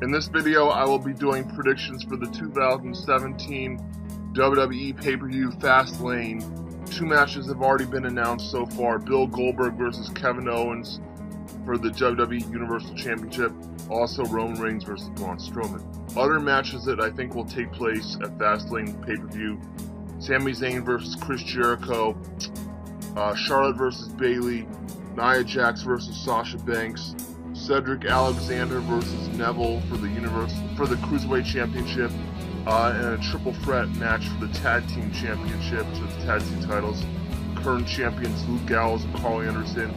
In this video, I will be doing predictions for the 2017 WWE pay-per-view Fastlane. Two matches have already been announced so far. Bill Goldberg versus Kevin Owens for the WWE Universal Championship. Also Roman Reigns versus Braun Strowman. Other matches that I think will take place at Fastlane pay-per-view: Sami Zayn versus Chris Jericho, Charlotte versus Bayley, Nia Jax versus Sasha Banks, Cedric Alexander versus Neville for the Cruiserweight Championship, and a triple threat match for the Tag Team Championship, so the Tag Team titles. Current champions Luke Gallows and Carl Anderson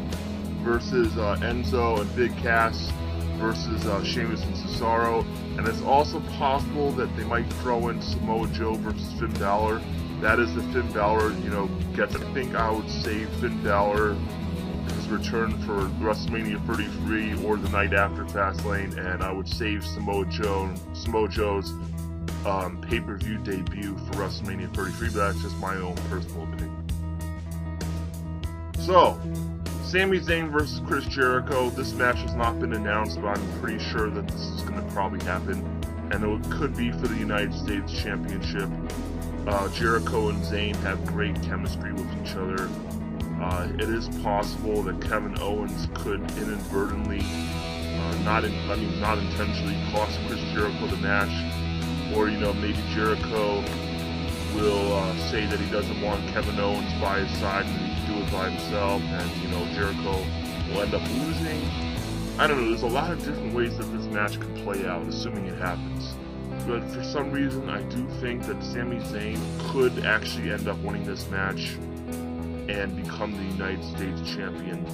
versus Enzo and Big Cass versus Sheamus and Cesaro. And it's also possible that they might throw in Samoa Joe versus Finn Balor. That is the Finn Balor, gets. I think I would save Finn Balor his return for WrestleMania 33 or the night after Fastlane, and I would save Samoa Joe's pay-per-view debut for WrestleMania 33, but that's just my own personal opinion. So, Sami Zayn versus Chris Jericho. This match has not been announced, but I'm pretty sure that this is going to probably happen, and it could be for the United States Championship. Jericho and Zayn have great chemistry with each other. It is possible that Kevin Owens could inadvertently, not intentionally, cost Chris Jericho the match, or maybe Jericho will say that he doesn't want Kevin Owens by his side and he can do it by himself, and Jericho will end up losing. I don't know. There's a lot of different ways that this match could play out, assuming it happens. But for some reason, I do think that Sami Zayn could actually end up winning this match and become the United States champion.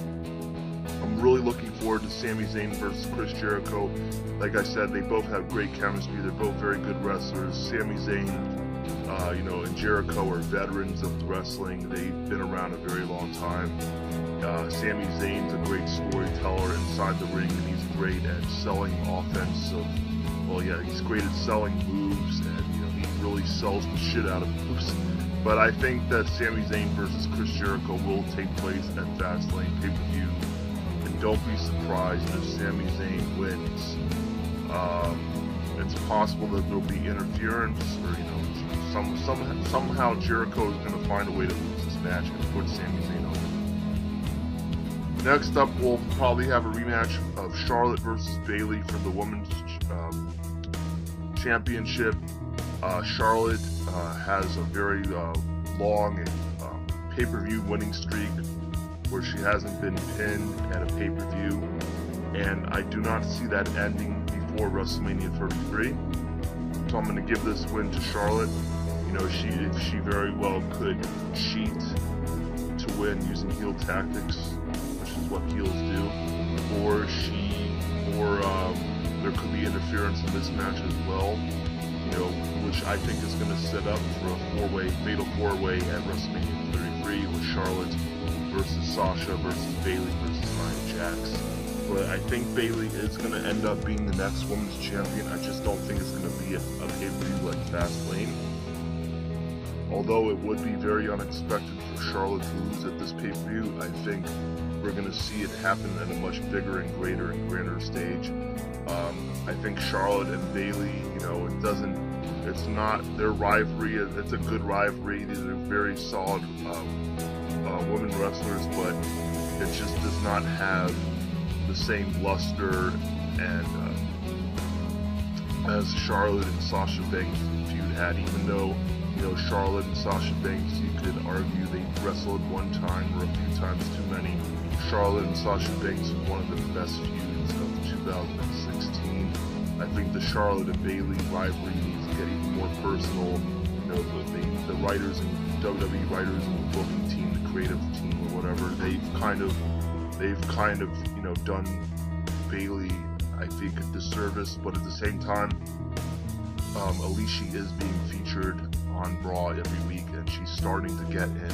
I'm really looking forward to Sami Zayn versus Chris Jericho. Like I said, they both have great chemistry. They're both very good wrestlers. Sami Zayn, and Jericho are veterans of wrestling. They've been around a very long time. Sami Zayn's a great storyteller inside the ring, and he's great at selling he's great at selling moves, and he really sells the shit out of moves. But I think that Sami Zayn versus Chris Jericho will take place at Fastlane pay-per-view, and don't be surprised if Sami Zayn wins. It's possible that there'll be interference, or somehow Jericho is going to find a way to lose this match and put Sami Zayn over. Next up, we'll probably have a rematch of Charlotte versus Bayley for the Women's Championship. Charlotte has a very long pay-per-view winning streak where she hasn't been pinned at a pay-per-view, and I do not see that ending before WrestleMania 33. So I'm going to give this win to Charlotte. She very well could cheat to win using heel tactics, which is what heels do, or there could be interference in this match as well, which I think is going to set up for a fatal four-way at WrestleMania 33 with Charlotte versus Sasha versus Bayley versus Nia Jax. But I think Bayley is going to end up being the next women's champion. I just don't think it's going to be a pay-per-view like Fastlane. Although it would be very unexpected for Charlotte to lose at this pay-per-view, I think we're going to see it happen at a much bigger and greater and grander stage. I think Charlotte and Bayley, it's not their rivalry. It's a good rivalry. These are very solid women wrestlers, but it just does not have the same luster and as Charlotte and Sasha Banks feud had. Even though Charlotte and Sasha Banks, you could argue they wrestled one time or a few times too many. Charlotte and Sasha Banks was one of the best feuds of 2016. I think the Charlotte and Bayley rivalry needs to get even more personal. The writers and WWE writers and the booking team, the creative team or whatever, they've kind of done Bayley, I think, a disservice. But at the same time, Alicia is being featured on Raw every week, and she's starting to get in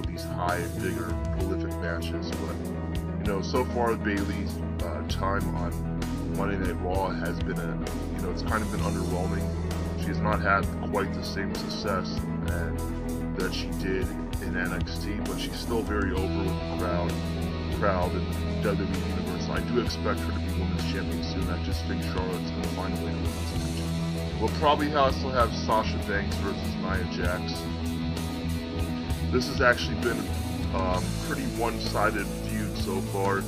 these high, bigger, prolific matches. But so far Bayley's time on Monday Night Raw has been it's kind of been underwhelming. She's not had quite the same success that she did in NXT, but she's still very over with the crowd. crowd in the WWE universe. I do expect her to be women's champion soon. I just think Charlotte's going to find a way to win this match. We'll probably also have Sasha Banks versus Nia Jax. This has actually been pretty one-sided feud so far.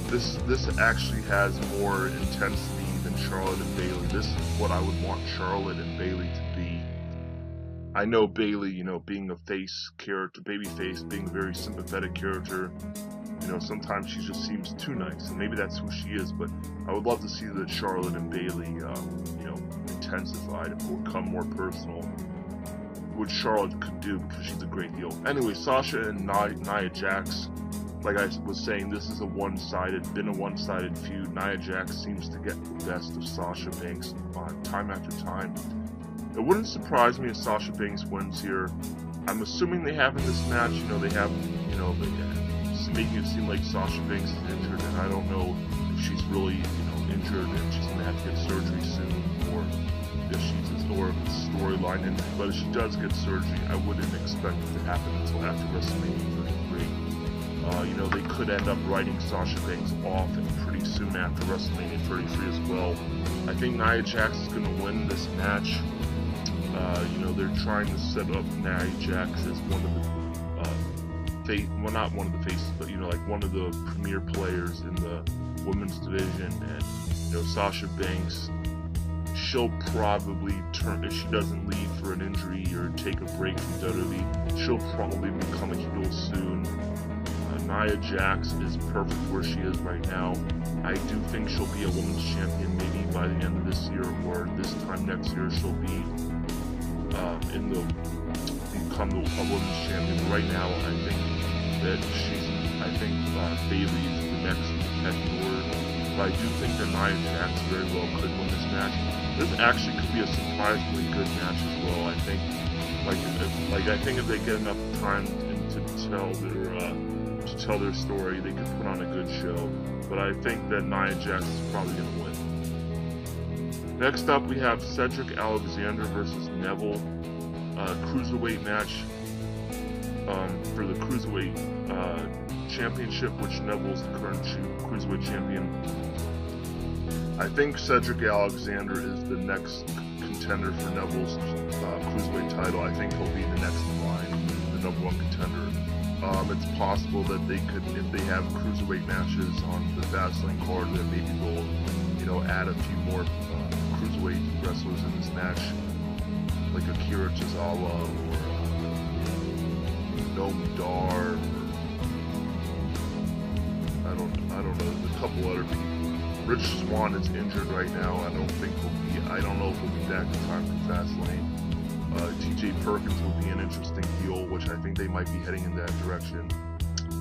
This actually has more intensity than Charlotte and Bayley. This is what I would want Charlotte and Bayley to be. I know Bayley, you know, being a face character, babyface, being a very sympathetic character, you know, sometimes she just seems too nice, and maybe that's who she is, but I would love to see that Charlotte and Bayley, you know, intensified and become more personal, which Charlotte could do because she's a great heel. Anyway, Sasha and Nia Jax, like I was saying, this is been a one-sided feud. Nia Jax seems to get the best of Sasha Banks time after time. It wouldn't surprise me if Sasha Banks wins here. I'm assuming they have in this match, you know, they have, you know, making it seem like Sasha Banks is injured, and I don't know if she's really, you know, injured and she's gonna have to get surgery soon, or if it's storyline injury. But if she does get surgery, I wouldn't expect it to happen until after WrestleMania 33. You know, they could end up writing Sasha Banks off pretty soon after WrestleMania 33 as well. I think Nia Jax is going to win this match. You know, they're trying to set up Nia Jax as one of the well, not one of the faces, but, you know, like one of the premier players in the women's division. And, you know, Sasha Banks, she'll probably turn, if she doesn't leave for an injury or take a break from WWE, she'll probably become a heel soon. Nia Jax is perfect where she is right now. I do think she'll be a women's champion maybe by the end of this year, or this time next year she'll be become a women's champion. Right now, I think that Bayley is the next pecking order. But I do think that Nia Jax very well could win this match. This actually could be a surprisingly good match as well. I think, I think if they get enough time to tell their story, they could put on a good show. But I think that Nia Jax is probably going to win. Next up, we have Cedric Alexander versus Neville. Cruiserweight match for the Cruiserweight Championship, which Neville's the current Cruiserweight Champion. I think Cedric Alexander is the next contender for Neville's Cruiserweight title. I think he'll be the next in line, the number one contender. It's possible that they could, if they have Cruiserweight matches on the fastlane card, that maybe they'll, you know, add a few more Cruiserweight wrestlers in this match, like Akira Tozawa or Noam Dar, or I don't know, a couple other people. Rich Swann is injured right now. I don't know if he'll be back in time for Fastlane. TJ Perkins will be an interesting heel, which I think they might be heading in that direction.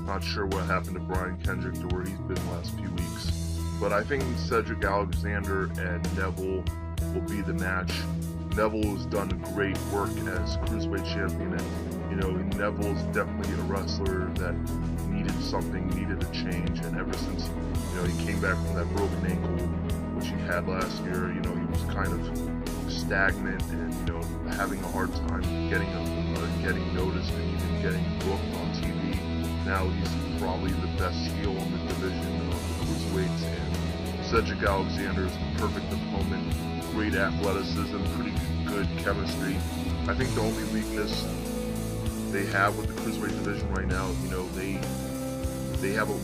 Not sure what happened to Brian Kendrick to where he's been the last few weeks. But I think Cedric Alexander and Neville will be the match. Neville has done great work as Cruiserweight Champion, and, you know, Neville's definitely a wrestler that needed something, needed a change, and ever since, you know, he came back from that broken ankle, which he had last year, you know, he was kind of stagnant and, you know, having a hard time getting noticed and even getting booked on TV. Now he's probably the best heel in the division of the Cruiserweights, and Cedric Alexander is the perfect opponent. Great athleticism, pretty good chemistry. I think the only weakness they have with the Cruiserweight division right now, you know,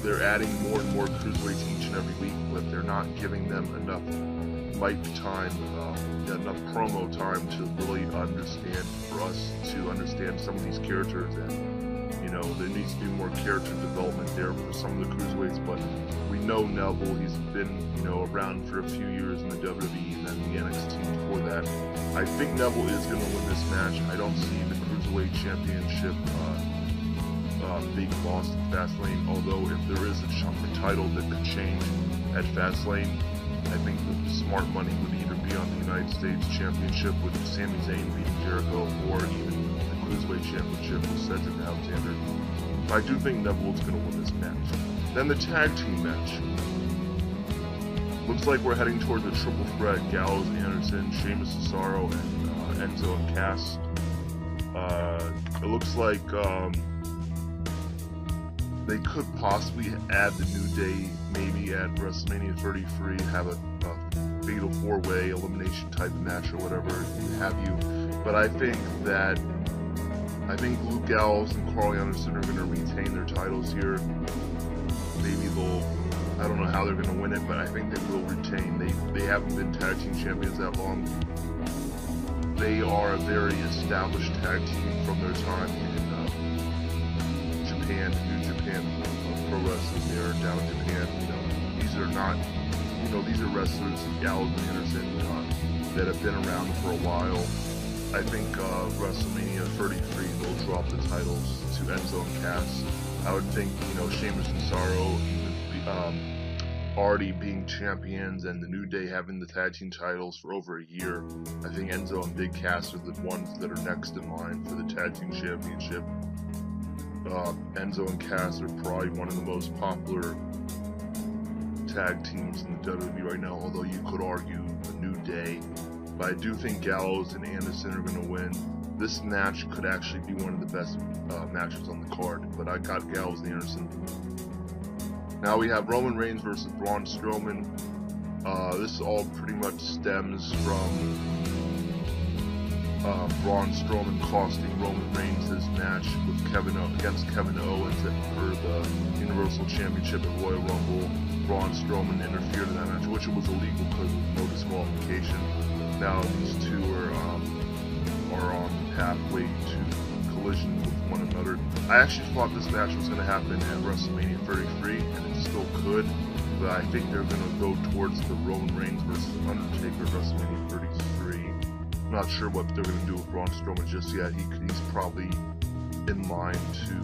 they're adding more and more Cruiserweights each and every week, but they're not giving them enough mic time, enough promo time to really understand, for us to understand some of these characters. And, you know, there needs to be more character development there for some of the Cruiserweights. But we know Neville, he's been, you know, around for a few years in the WWE and then the NXT before that. I think Neville is going to win this match. I don't see the Cruiserweight Championship being lost at Fastlane, although if there is a title that could change at Fastlane, I think the smart money would either be on the United States Championship with Sami Zayn beating Jericho, or even the Cruiserweight Championship with Cedric Alexander. I do think Neville's going to win this match. Then the tag team match. Looks like we're heading toward the triple threat: Gallows, Anderson, Sheamus, Cesaro, and Enzo and Cass. It looks like they could possibly add the New Day maybe at WrestleMania 33, have a fatal 4-way elimination type of match or whatever have you. But I think Luke Gallows and Carl Anderson are going to retain their titles here. Maybe I don't know how they're going to win it, but I think they will retain. They haven't been tag team champions that long. They are a very established tag team from their time in Japan, New Japan Pro Wrestling there down in Japan. These are not, these are wrestlers, Gallows and Anderson, that have been around for a while. I think WrestleMania 33 they'll drop the titles to Enzo and Cass. I would think, Sheamus and Cesaro already being champions and the New Day having the tag team titles for over a year. I think Enzo and Big Cass are the ones that are next in line for the tag team championship. Enzo and Cass are probably one of the most popular tag teams in the WWE right now, although you could argue the New Day. But I do think Gallows and Anderson are going to win. This match could actually be one of the best matches on the card, but I got Gallows and Anderson. Now we have Roman Reigns versus Braun Strowman. This all pretty much stems from Braun Strowman costing Roman Reigns his match with against Kevin Owens for the Universal Championship at Royal Rumble. Braun Strowman interfered in that match, which was illegal because of no disqualification. Now these two are on the pathway to collision with one another. I actually thought this match was going to happen at WrestleMania 33, and it still could, but I think they're going to go towards the Roman Reigns versus Undertaker WrestleMania 33. I'm not sure what they're going to do with Braun Strowman just yet. He's probably in line to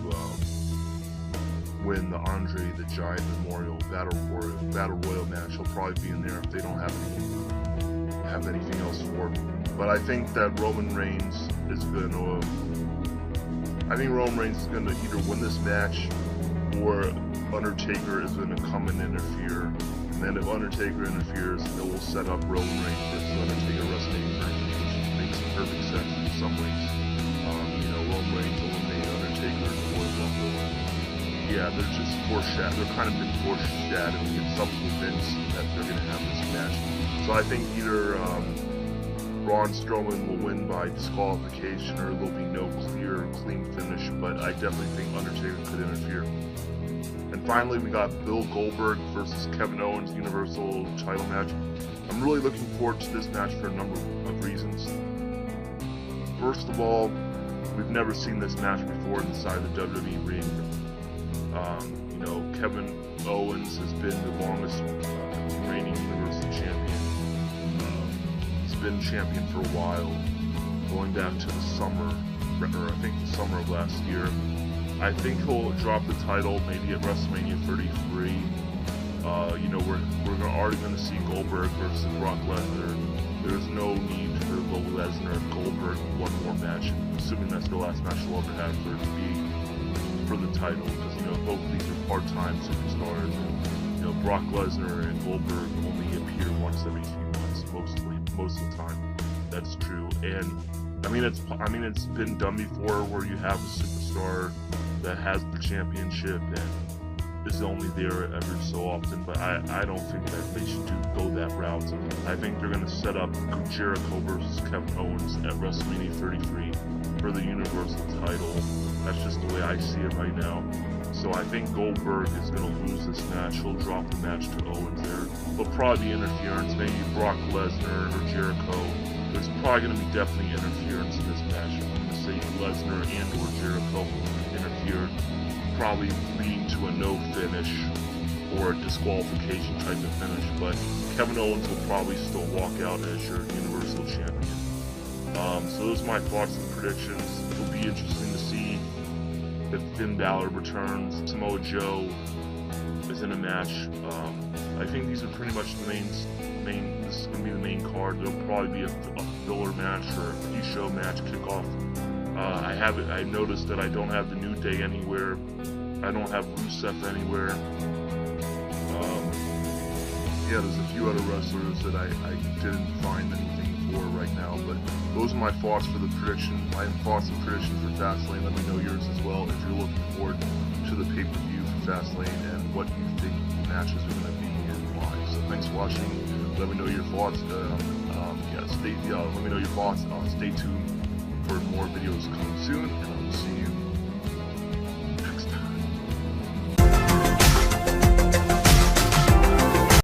win the Andre the Giant Memorial Battle Royal match. He'll probably be in there if they don't have anything else for him. But I think that Roman Reigns is going to either win this match or Undertaker is going to come and interfere. And then if Undertaker interferes, it will set up Roman Reigns versus Undertaker WrestleMania 33, which makes perfect sense in some ways. Roman Reigns eliminated Undertaker in the Royal Rumble. Yeah, they're kind of been foreshadowing and self-convinced that they're going to have this match. So I think either Braun Strowman will win by disqualification or there'll be no clean finish, but I definitely think Undertaker could interfere. And finally, we got Bill Goldberg versus Kevin Owens Universal title match. I'm really looking forward to this match for a number of reasons. First of all, we've never seen this match before inside the WWE ring. Kevin Owens has been the longest reigning Universal Champion. He's been champion for a while, going back to the summer, or I think the summer of last year. I think he'll drop the title maybe at WrestleMania 33. We're already going to see Goldberg versus Brock Lesnar. There's no need for Lesnar and Goldberg one more match, assuming that's the last match we'll ever have for the title, because both of these are part-time superstars, and Brock Lesnar and Goldberg only appear once every few months, most of the time. That's true, and it's been done before where you have a superstar that has the championship and is only there every so often, but I don't think that they should go that route. I think they're going to set up Jericho versus Kevin Owens at WrestleMania 33 for the Universal title. That's just the way I see it right now. So I think Goldberg is going to lose this match. He'll drop the match to Owens there. There'll probably be interference, maybe Brock Lesnar or Jericho. There's probably going to be definitely interference in this match. I'm going to say Lesnar and or Jericho interfered, probably leading to a no finish or a disqualification type of finish. But Kevin Owens will probably still walk out as your Universal Champion. So those are my thoughts and predictions. It'll be interesting to see if Finn Balor returns, Samoa Joe is in a match. I think these are pretty much the main. This is going to be the main card. There'll probably be a filler match or a pre-show match kickoff. I noticed that I don't have the New Day anywhere. I don't have Rusev anywhere. There's a few other wrestlers that I didn't find anything for right now, but those are my thoughts for the prediction. My thoughts and predictions for Fastlane. Let me know yours as well if you're looking forward to the pay-per-view for Fastlane and what you think matches are going to be and why. So thanks for watching. Let me know your thoughts. Let me know your thoughts. Stay tuned for more videos coming soon, and I will see you